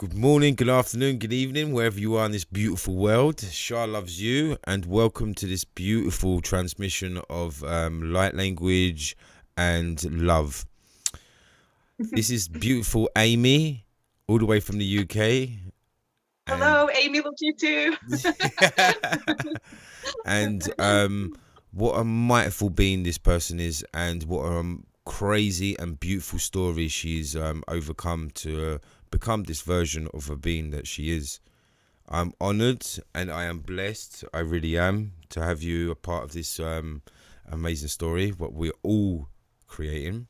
Good morning, good afternoon, good evening, wherever you are in this beautiful world. Shah loves you, and welcome to this beautiful transmission of light language and love. This is beautiful Amy, all the way from the UK, and Hello, Amy, loves you too. and what a mindful being this person is, and what a crazy and beautiful story she's overcome to become this version of a being that she is. I'm honored and I am blessed. I really am to have you a part of this amazing story, what we're all creating.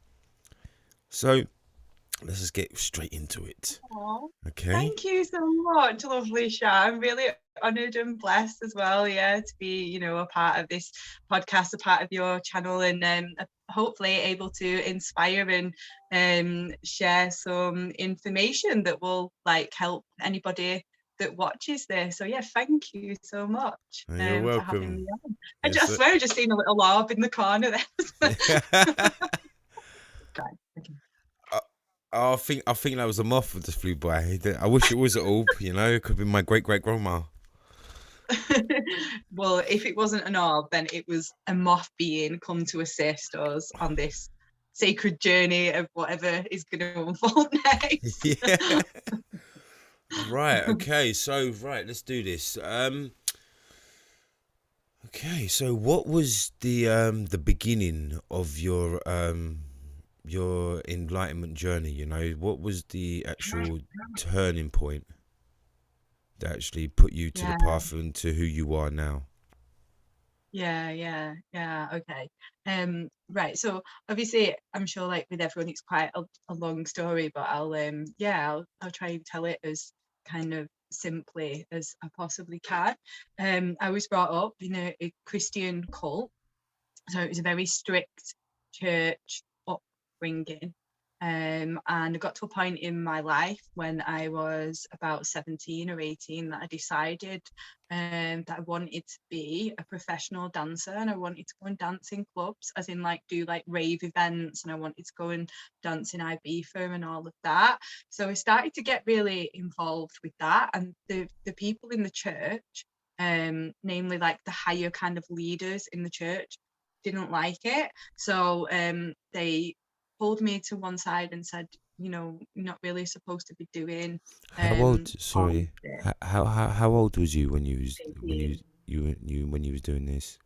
So let's just get straight into it. Aw, Okay. thank you so much, lovely Shah. I'm really honoured and blessed as well, to be, a part of this podcast, a part of your channel, and hopefully able to inspire and share some information that will help anybody that watches this. So thank you so much You're for having welcome. me on. I Yes. swear I just seen a little orb in the corner there. Okay. I, I think that was a moth that just flew by. I wish it was an orb. It could be my great grandma. Well, if it wasn't an orb, then it was a moth being come to assist us on this sacred journey of whatever is going to unfold next. Yeah. Right. Okay. So let's do this. Okay. So what was the beginning of your enlightenment journey? What was the actual turning point that actually put you to the Yeah, path and to who you are now? yeah. Okay. Right. So obviously, I'm sure, like with everyone, it's quite a long story, but I'll try and tell it as kind of simply as I possibly can. I was brought up in a Christian cult. So it was a very strict church upbringing. And I got to a point in my life when I was about 17 or 18 that I decided that I wanted to be a professional dancer, and I wanted to go and dance in clubs, as in do rave events, and I wanted to go and dance in Ibiza and all of that. So I started to get really involved with that, and the people in the church, namely the higher kind of leaders in the church, didn't like it. So they pulled me to one side and said, you're not really supposed to be doing How old? all of Sorry. this. How old was you when you was when you 18. when you was doing this?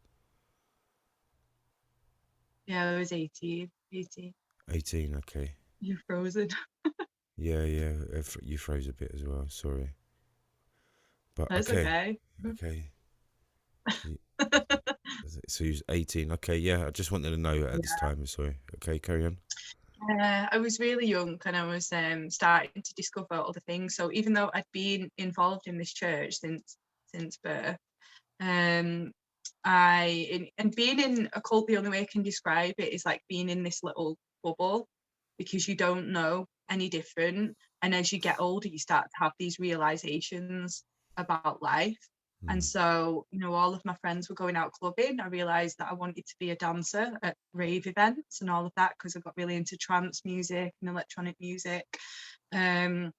Yeah, I was 18. 18. 18. Okay. You're frozen. Yeah. Yeah. You froze a bit as well. Sorry. But That's okay. okay. Okay. So he was 18. Okay, yeah. I just wanted to know at this time. Sorry. Okay, carry on. I was really young, and I was starting to discover other things. So even though I'd been involved in this church since birth, um, and being in a cult, the only way I can describe it is like being in this little bubble, because you don't know any different. And as you get older, you start to have these realizations about life. And Mm. so, all of my friends were going out clubbing. I realized that I wanted to be a dancer at rave events and all of that, because I got really into trance music and electronic music. Um,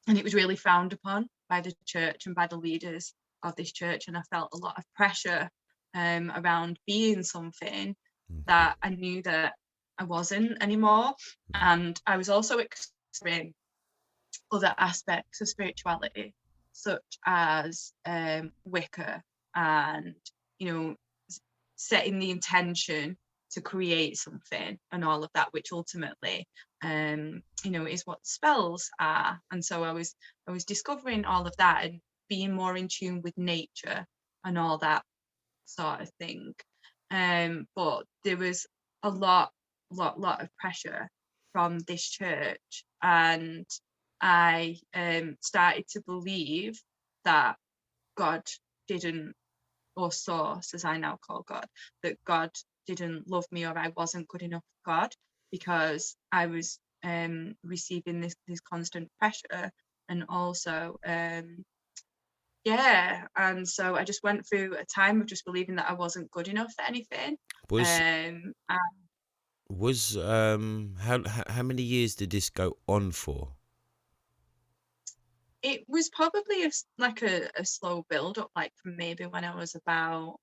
and it was really frowned upon by the church and by the leaders of this church. And I felt a lot of pressure around being something Okay. that I knew that I wasn't anymore. Mm. And I was also exploring other aspects of spirituality, such as Wicca, and you know setting the intention to create something and all of that, which ultimately is what spells are. And so I was discovering all of that and being more in tune with nature and all that sort of thing. But there was a lot of pressure from this church, and I started to believe that God didn't, or source, as I now call God, that God didn't love me, or I wasn't good enough for God, because I was receiving this constant pressure. And also and so I just went through a time of just believing that I wasn't good enough for anything. Was And how many years did this go on for? It was probably like a slow build up, like from maybe when I was about,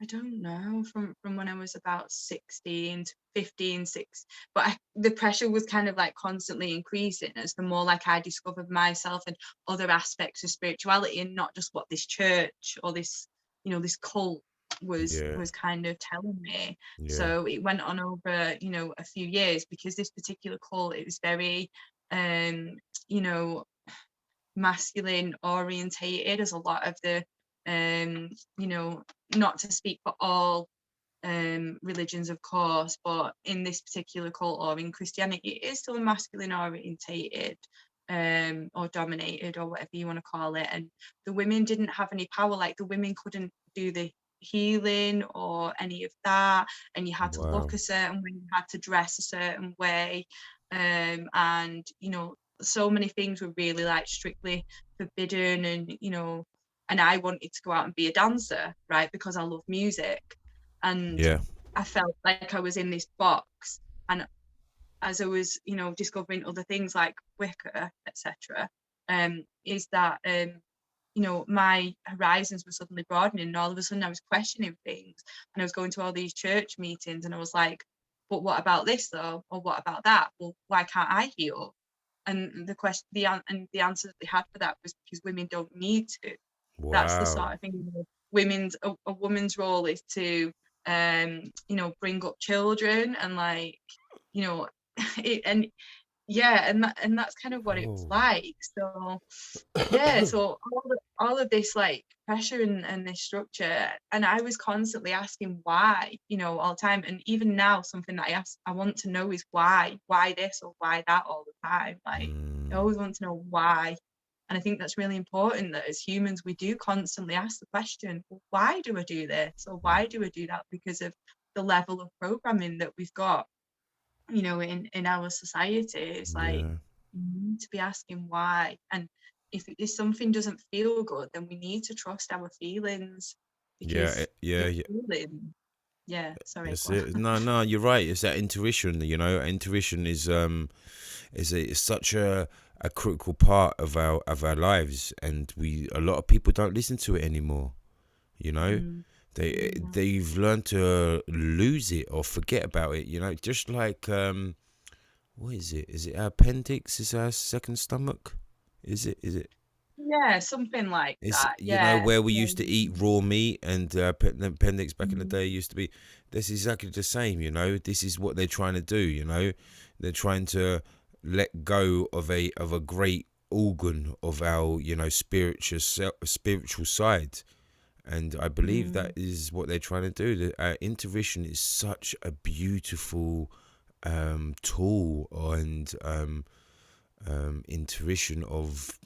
I don't know, from when I was about 16 to 15, 6. But the pressure was kind of like constantly increasing as the more like I discovered myself and other aspects of spirituality, and not just what this church or this, this cult Yeah, was kind of telling me. yeah. So it went on over, a few years, because this particular cult, it was very, um, you know, masculine orientated, as a lot of the, um, you know, not to speak for all religions, of course, but in this particular cult or in Christianity, it is still masculine orientated, or dominated, or whatever you want to call it. And the women didn't have any power, like the women couldn't do the healing or any of that, and you had to look Wow. a certain way, you had to dress a certain way, and so many things were really like strictly forbidden. And and I wanted to go out and be a dancer, right, because I love music. And Yeah, I felt like I was in this box. And as I was, discovering other things like Wicca, etc., is that my horizons were suddenly broadening, and all of a sudden I was questioning things, and I was going to all these church meetings, and I was like, but what about this though, or what about that? Well, why can't I heal? And the answer that they had for that was because women don't need to. That's the wow. sort of thing. A woman's role is to bring up children, and like, you know and yeah, and that's kind of what it was Oh, like. So yeah, so all of this like pressure and this structure, and I was constantly asking why, all the time. And even now, something that I want to know is why this or why that all the time. Like, I mm, always want to know why. And I think that's really important, that as humans we do constantly ask the question, well, why do I do this, or mm, why do I do that? Because of the level of programming that we've got, in our society. It's like, yeah, you need to be asking why. And if something doesn't feel good, then we need to trust our feelings, yeah, because yeah, your yeah. feeling. Yeah, sorry, That's go on. it. No, no, you're right. It's that intuition. Intuition is such a critical part of our lives, and a lot of people don't listen to it anymore. You know, Mm, yeah. they've learned to lose it or forget about it. Just like what is it? Is it our appendix? Is our second stomach? Is it? Yeah, something like It's that. Yeah, where we yeah. used to eat raw meat, and the appendix back in the Mm, day used to be. This is exactly the same. This is what they're trying to do. They're trying to let go of a great organ of our spiritual side, and I believe that mm, is what they're trying to do. Intuition is such a beautiful tool, and intuition of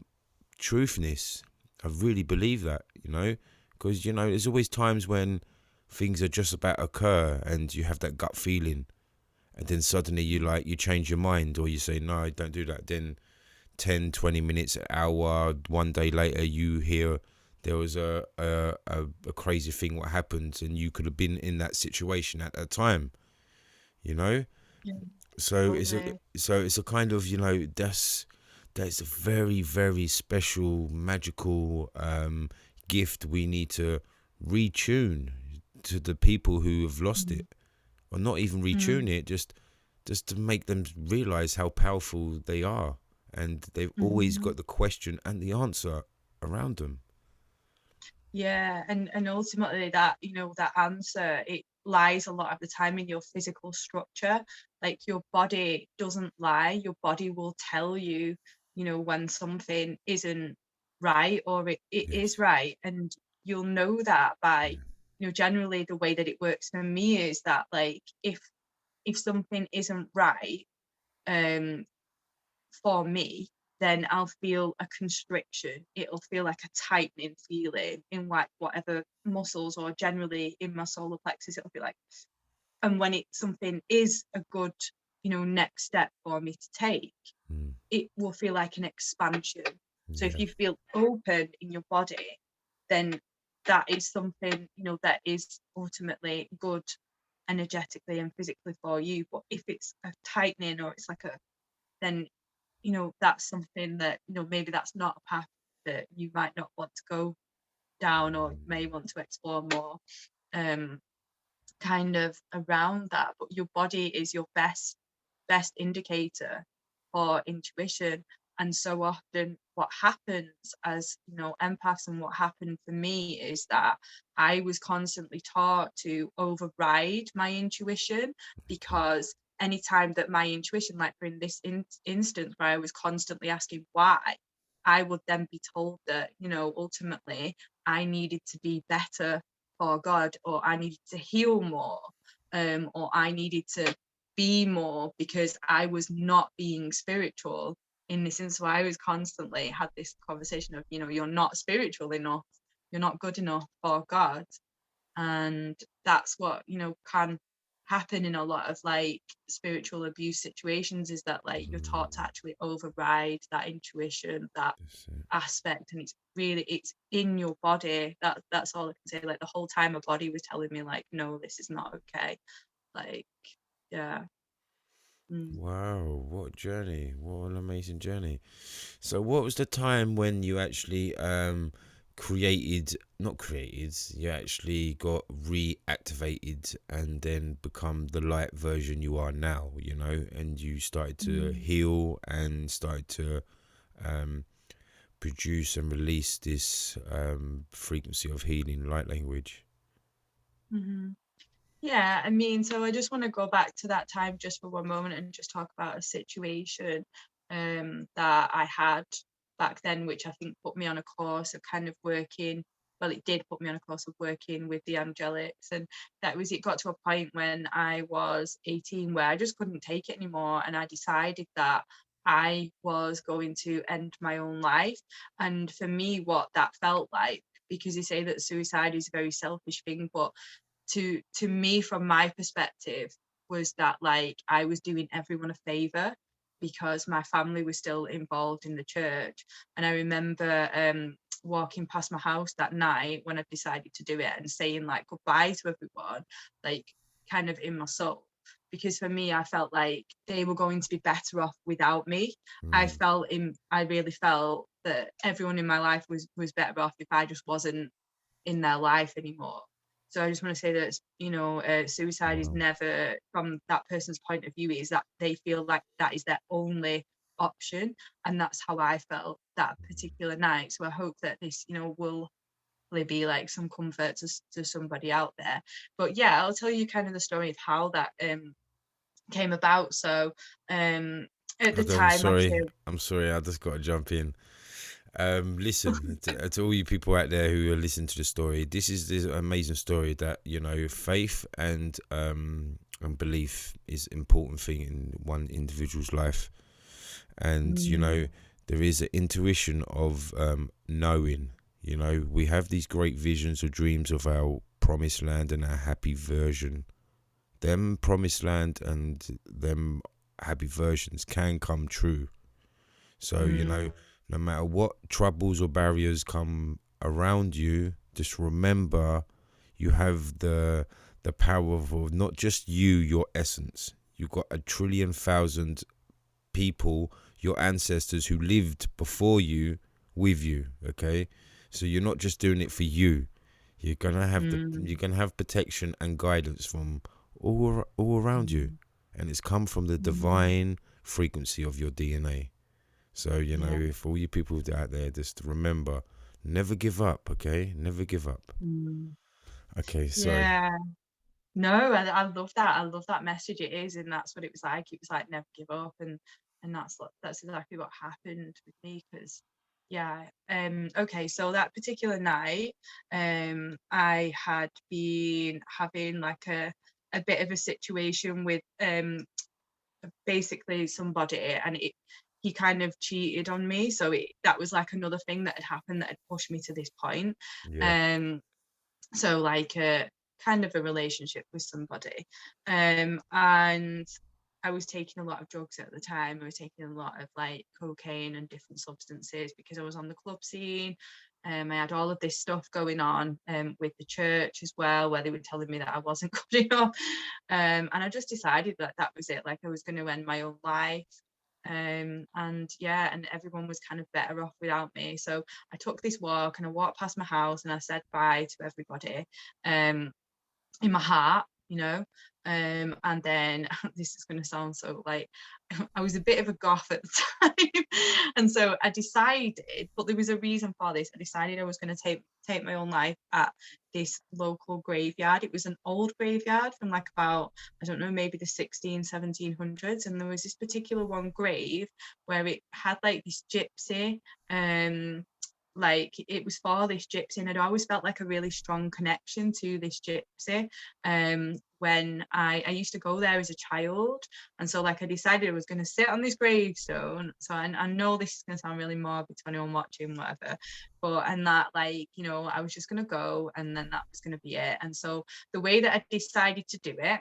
truthness. I really believe that, because there's always times when things are just about to occur, and you have that gut feeling, and then suddenly you change your mind, or you say no, don't do that. Then 10, 20 minutes, an hour, one day later, you hear there was a crazy thing what happened, and you could have been in that situation at that time, you know. yeah, So totally. it's a kind of that's a very, very special magical gift we need to retune to the people who have lost Mm, it, or not even mm, retune it, just to make them realize how powerful they are, and they've always mhm. got the question and the answer around them. Yeah, and ultimately that, that answer, it lies a lot of the time in your physical structure. Like, your body doesn't lie. Your body will tell you, when something isn't right, or it is Yes. right. And you'll know that by, Yeah. generally the way that it works for me is that, like, if something isn't right, um for me, then I'll feel a constriction. It'll feel like a tightening feeling in like whatever muscles, or generally in my solar plexus, it'll be like. And when it something is a good, next step for me to take, Mm, it will feel like an expansion. So if yeah. you feel open in your body, then that is something, that is ultimately good energetically and physically for you. But if it's a tightening, or it's like a, then that's something that, maybe that's not a path that you might not want to go down or may want to explore more. Um, Kind of around that, but your body is your best indicator for intuition. And so often what happens as empaths, and what happened for me, is that I was constantly taught to override my intuition, because anytime that my intuition, like for in this instance where I was constantly asking why, I would then be told that ultimately I needed to be better for God, or I needed to heal more, or I needed to be more because I was not being spiritual in this instance. So I was constantly had this conversation of, you're not spiritual enough, you're not good enough for God. And that's what, can happen in a lot of like spiritual abuse situations, is that like you're taught to actually override that intuition, that That's it. aspect. And it's in your body. That's all I can say. Like the whole time my body was telling me like, no, this is not okay. Like, yeah. Wow, what a journey. What an amazing journey. So what was the time when you actually you actually got reactivated and then become the light version you are now, and you started to Mm. heal and started to um produce and release this frequency of healing light language. Mm-hmm. Yeah, I mean, so I just want to go back to that time just for one moment and just talk about a situation that I had back then, which I think put me on a course of kind of working. Well, it did put me on a course of working with the angelics. And it got to a point when I was 18 where I just couldn't take it anymore. And I decided that I was going to end my own life. And for me, what that felt like, because you say that suicide is a very selfish thing, but to me, from my perspective, was that like I was doing everyone a favor, because my family was still involved in the church. And I remember walking past my house that night when I decided to do it, and saying like goodbye to everyone, like kind of in my soul, because for me I felt like they were going to be better off without me. Mm. I really felt that everyone in my life was better off if I just wasn't in their life anymore. So I just want to say that, suicide is Wow. never, from that person's point of view, is that they feel like that is their only option. And that's how I felt that particular night. So I hope that this, will be like some comfort to somebody out there. But yeah, I'll tell you kind of the story of how that came about. So at the I'm time, sorry. obviously. I'm sorry. I just got to jump in. Listen to all you people out there who are listening to the story. This is this amazing story that faith and belief is important thing in one individual's life, and Mm, there is an intuition of knowing. We have these great visions or dreams of our promised land and our happy version. Them promised land and them happy versions can come true. So, mm, no matter what troubles or barriers come around you, just remember you have the power of not just your essence. You've got a trillion thousand people, your ancestors who lived before you with you, okay? So you're not just doing it for you. mm, you're gonna have protection and guidance from all around you. mm, And it's come from the mm, divine frequency of your DNA. So, yeah. if all you people out there, just remember, never give up, okay? Never give up. Mm. Okay, sorry. Yeah. No, I love that. I love that message. It is, and that's what it was like. It was like never give up, and that's exactly what happened with me. Because, yeah. Okay, so that particular night, I had been having like a bit of a situation with basically somebody, and he kind of cheated on me. So that was like another thing that had happened that had pushed me to this point. Yeah. Um, so like a kind of a relationship with somebody, and I was taking a lot of drugs at the time. I was taking a lot of like cocaine and different substances because I was on the club scene. I had all of this stuff going on with the church as well, where they were telling me that I wasn't good enough, and I just decided that that was it. Like I was going to end my own life. And yeah, and everyone was kind of better off without me. So I took this walk and I walked past my house and I said bye to everybody. In my heart, you know. And then this is going to sound so like I was a bit of a goth at the time, and so I decided, but there was a reason for this. I decided I was going to take my own life at this local graveyard. It was an old graveyard from like about, I don't know, maybe the 1700s, and there was this particular one grave where it had like this gypsy, like it was for this gypsy, and I'd always felt like a really strong connection to this gypsy. When I used to go there as a child, and so like I decided I was going to sit on this gravestone. So I know this is going to sound really morbid to anyone watching, whatever, but and that, like, you know, I was just going to go, and then that was going to be it. And so the way that I decided to do it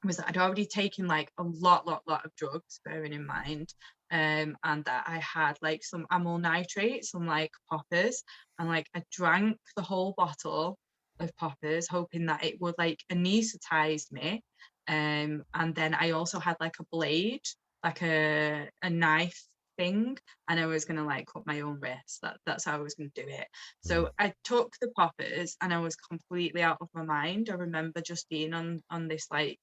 was that I'd already taken like a lot of drugs, bearing in mind, and that I had like some amyl nitrate, some like poppers, and like I drank the whole bottle of poppers, hoping that it would like anesthetize me. And then I also had like a blade, like a knife thing, and I was gonna like cut my own wrist. That's how I was gonna do it. So I took the poppers and I was completely out of my mind. I remember just being on this like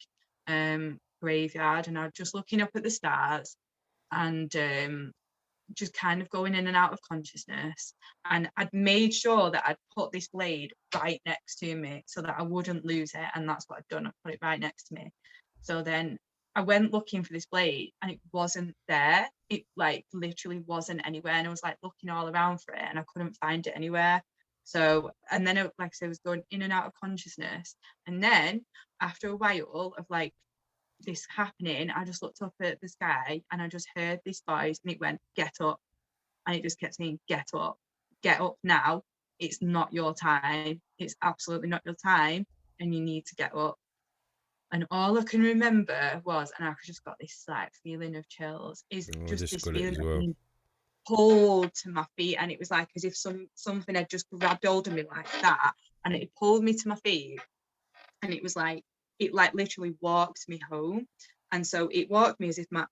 graveyard, and I was just looking up at the stars, and just kind of going in and out of consciousness. And I'd made sure that I'd put this blade right next to me so that I wouldn't lose it. And that's what I'd done. I put it right next to me. So then I went looking for this blade and it wasn't there. It like literally wasn't anywhere. And I was like looking all around for it and I couldn't find it anywhere. So, and then, like I said, I was going in and out of consciousness. And then after a while of like this happening, I just looked up at the sky and I just heard this voice and it went, get up. And it just kept saying, get up now. It's not your time. It's absolutely not your time. And you need to get up. And all I can remember was, and I just got this like feeling of chills, is I just just this got it feeling as of well. being pulled to my feet. And it was like as if something had just grabbed hold of me like that. And it pulled me to my feet. And it was like, it like literally walked me home. And so it walked me as if I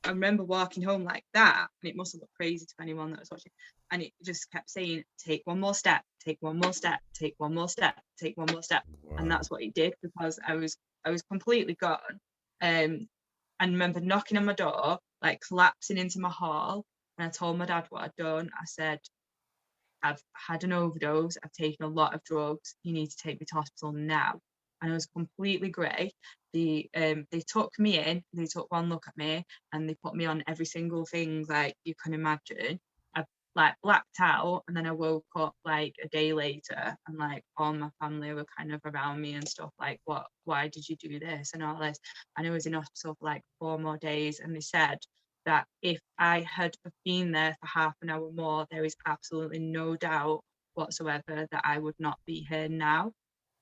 remember walking home like that, and it must have looked crazy to anyone that was watching. And it just kept saying, take one more step, take one more step, take one more step, take one more step. And Wow. that's what it did, because I was completely gone. And remember knocking on my door, like collapsing into my hall. And I told my dad what I'd done. I said, I've had an overdose. I've taken a lot of drugs. You need to take me to hospital now. And I was completely grey. They took me in. They took one look at me, and they put me on every single thing like you can imagine. I like blacked out, and then I woke up like a day later, and like all my family were kind of around me and stuff like, what? Why did you do this and all this? And I was in hospital for like 4 more days, and they said that if I had been there for half an hour more, there is absolutely no doubt whatsoever that I would not be here now.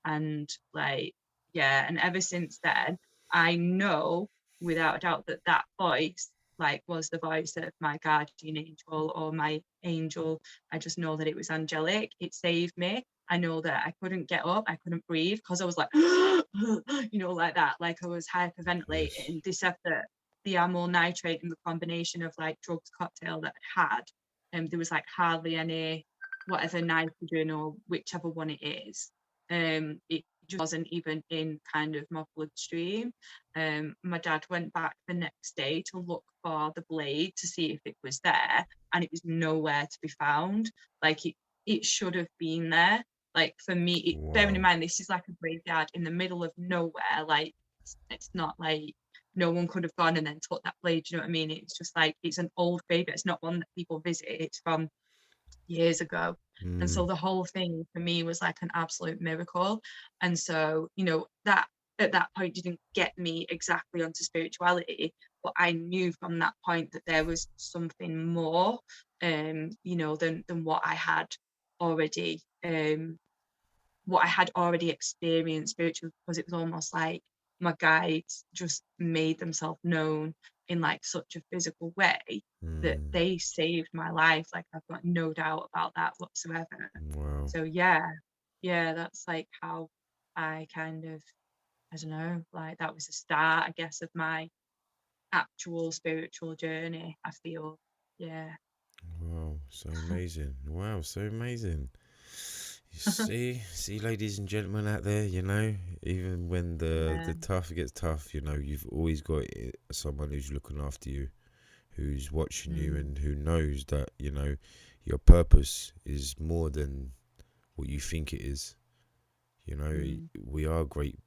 And like, yeah, and ever since then, I know without a doubt that that voice like was the voice of my guardian angel or my angel. I just know that it was angelic. It saved me. I know that I couldn't get up, I couldn't breathe because I was like, you know, like that, like I was Yes. hyperventilating. They said that the amyl nitrate and the combination of like drugs cocktail that I had, and there was like hardly any whatever nitrogen or whichever one it is. It just wasn't even in kind of my bloodstream. My dad went back the next day to look for the blade to see if it was there, and it was nowhere to be found. Like it should have been there. Like for me, bearing in Wow. mind this is like a graveyard in the middle of nowhere. Like it's not like no one could have gone and then took that blade. Do you know what I mean? It's just like it's an old graveyard. It's not one that people visit. It's from years ago. And so Mm. the whole thing for me was like an absolute miracle. And so, you know, that at that point didn't get me exactly onto spirituality, but I knew from that point that there was something more, you know, than already, what I had already experienced spiritually, because it was almost like my guides just made themselves known in like such a physical way that Mm. they saved my life. Like I've got no doubt about that whatsoever. Wow. So yeah, yeah, that's like how I kind of, I don't know, like that was the start, I guess, of my actual spiritual journey, I feel. Yeah. Wow, so amazing. Wow, so amazing. You see, ladies and gentlemen out there, even when Yeah. the tough gets tough, you've always got someone who's looking after you, who's watching you, Mm, and who knows that, your purpose is more than what you think it is. mm, We are great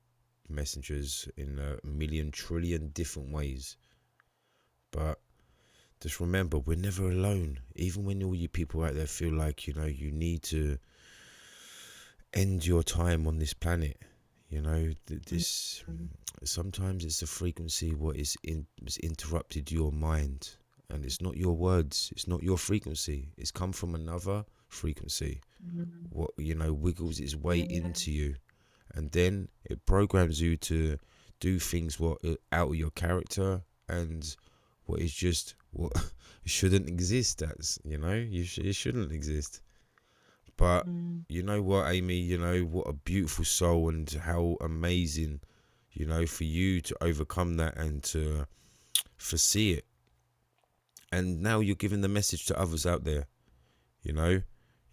messengers in a million trillion different ways, but just remember, we're never alone. Even when all you people out there feel like, you need to end your time on this planet, mm, this mm, sometimes it's a frequency what has interrupted your mind, and it's not your words, it's not your frequency, it's come from another frequency, mm. what wiggles its way Yeah. into you, and then it programs you to do things what out of your character, and what is just what shouldn't exist. That's it shouldn't exist. But Mm. you know what, Amy, what a beautiful soul, and how amazing, for you to overcome that and to foresee it, and now you're giving the message to others out there. you know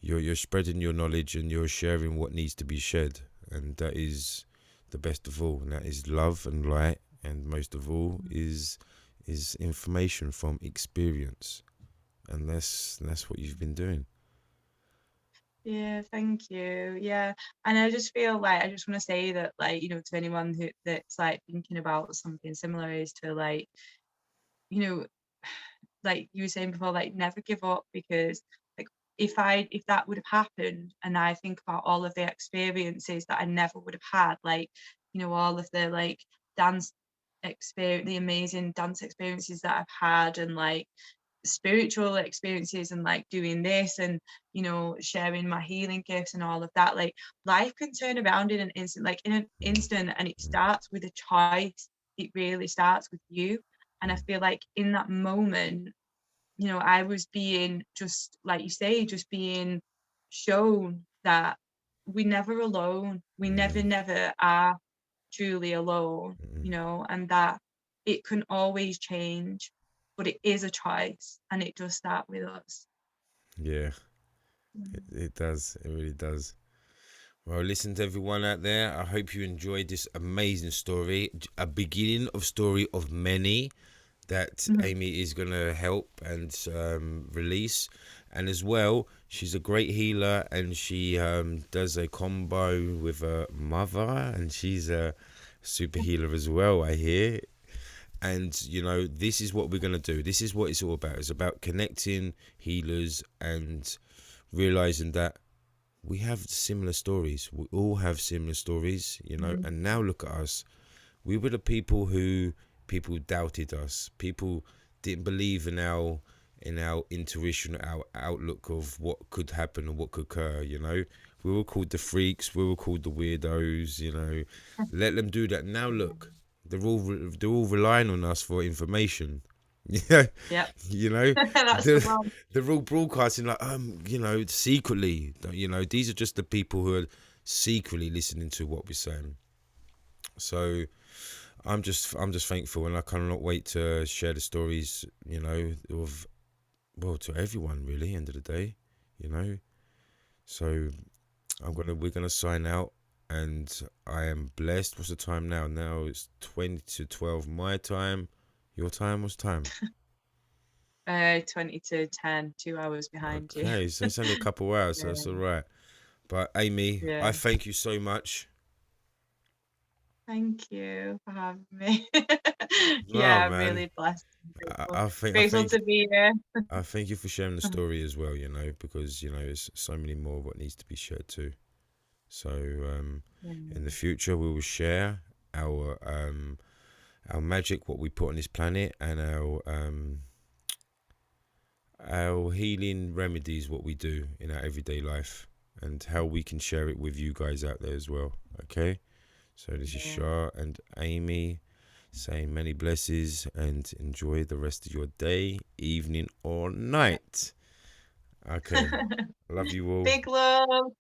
you're spreading your knowledge, and you're sharing what needs to be shared, and that is the best of all, and that is love and light, and most of all is information from experience, and that's what you've been doing. Yeah, thank you. Yeah. And I just feel like I just want to say that, like, to anyone that's like thinking about something similar, is to, like, you know, like you were saying before, like, never give up, because, like, if that would have happened, and I think about all of the experiences that I never would have had, like, all of the, like, dance experience, the amazing dance experiences that I've had, and, like, spiritual experiences, and, like, doing this, and, sharing my healing gifts and all of that, like, life can turn around in an instant, like, in an Mm, instant, and it mm, starts with a choice. It really starts with you. And I mm, feel like in that moment, I was being, just like you say, just being shown that we're never alone. We never, mm, never are truly alone, mm. and that it can always change, but it is a choice, and it does start with us. Yeah, Mm. it does, it really does. Well, listen to everyone out there. I hope you enjoyed this amazing story, a beginning of story of many that Mhm. Amy is going to help and release. And as well, she's a great healer, and she does a combo with a mother, and she's a super healer as well, I hear. And, this is what we're going to do. This is what it's all about. It's about connecting healers and realizing that we have similar stories. We all have similar stories, Mhm. and now look at us. We were the people doubted us. People didn't believe in our intuition, our outlook of what could happen and what could occur. We were called the freaks. We were called the weirdos. Let them do that. Now look, they're all relying on us for information. Yeah, Yeah. you know, That's the they're, one. they're all broadcasting like secretly. These are just the people who are secretly listening to what we're saying. So I'm just thankful, and I cannot wait to share the stories, of, well, to everyone really. End of the day, you know. So we're gonna sign out, and I am blessed. What's the time now? Now it's 20 to 12 my time. Your time? What's time? 20 to 10, 2 hours behind you. Okay, so it's only a couple hours, so Yeah. that's all right. But Amy, I Yeah. thank you so much. Thank you for having me. Oh Yeah, I'm man, really blessed and I, grateful. I think I Grateful think to be here. I thank you for sharing the story as well. Because there's so many more what needs to be shared too. So Yeah. in the future, we will share our magic, what we put on this planet, and our healing remedies, what we do in our everyday life, and how we can share it with you guys out there as well. Okay. So this is Yeah. Shah and Amy saying many blessings, and enjoy the rest of your day, evening, or Yeah. night. Okay. Love you all. Big love.